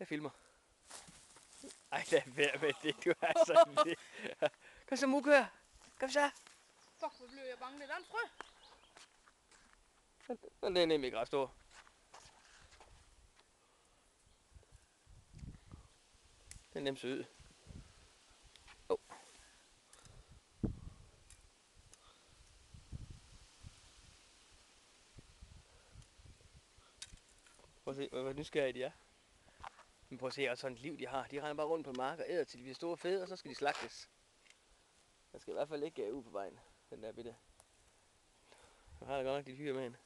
Jeg filmer. Ej, lad være med det, du er sådan lidt. Kom så, Muke. Kom så. Fuck, hvor blev jeg bange. Det er en frø. Den er nemlig ikke ret stor. Den er nemt sød. Oh. Prøv at se, hvor nysgerrige de er. Men prøv at se, også sådan et liv de har. De render bare rundt på mark og æder til de bliver store fede, og så skal de slagtes. Jeg skal i hvert fald ikke ud på vejen, den der bitte. Jeg har da godt nok de hyre med hende.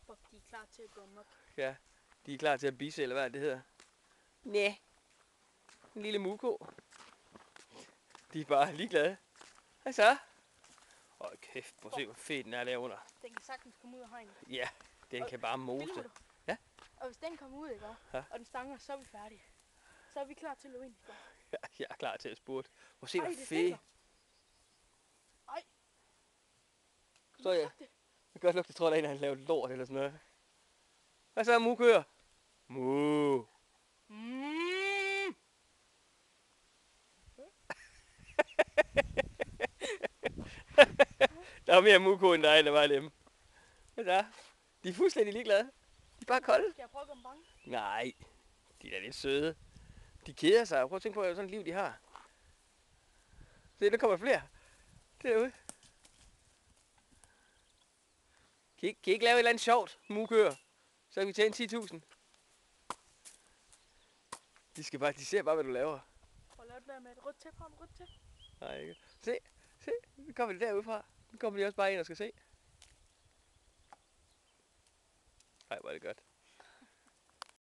Fuck, de er klar til at gå nok. Ja, de er klar til at bise, eller hvad det hedder. Næh. En lille muko. De er bare ligeglade. Hvad så? Åh, kæft, prøv at se, hvor fed den er derunder. Den kan sagtens komme ud af hegnet. Ja, den kan bare mose. Ja? Og hvis den kommer ud, ikke? Ja. Og den stanger, så er vi færdige. Så er vi klar til at løbe ind. Ja, jeg er klar til at spurte. Prøv at se, hvor det fed. stinker. Ej. Så jeg kan godt lugte, jeg tror, der er en, han lavet lort eller sådan noget. Hvad så, mukøer? Mu. Der var mere muko end dig, end der var dem. Hvad så? De er fuldstændig ligeglade. De er bare kolde. Skal jeg prøve at komme bange? Nej, de er da lidt søde. De keder sig. Prøv at tænke på, sådan et liv de har. Se, der kommer flere. Derude. Kan I ikke lave et eller andet sjovt, mukøer? Så kan vi tjene 10.000. De ser bare, hvad du laver. Prøv at lave det der med et rødt tæppe. Har du rødt tæppe? Nej, ikke. Se, nu kommer de derude fra. Nu kommer de også bare ind og skal se. Nej, hvor er det godt.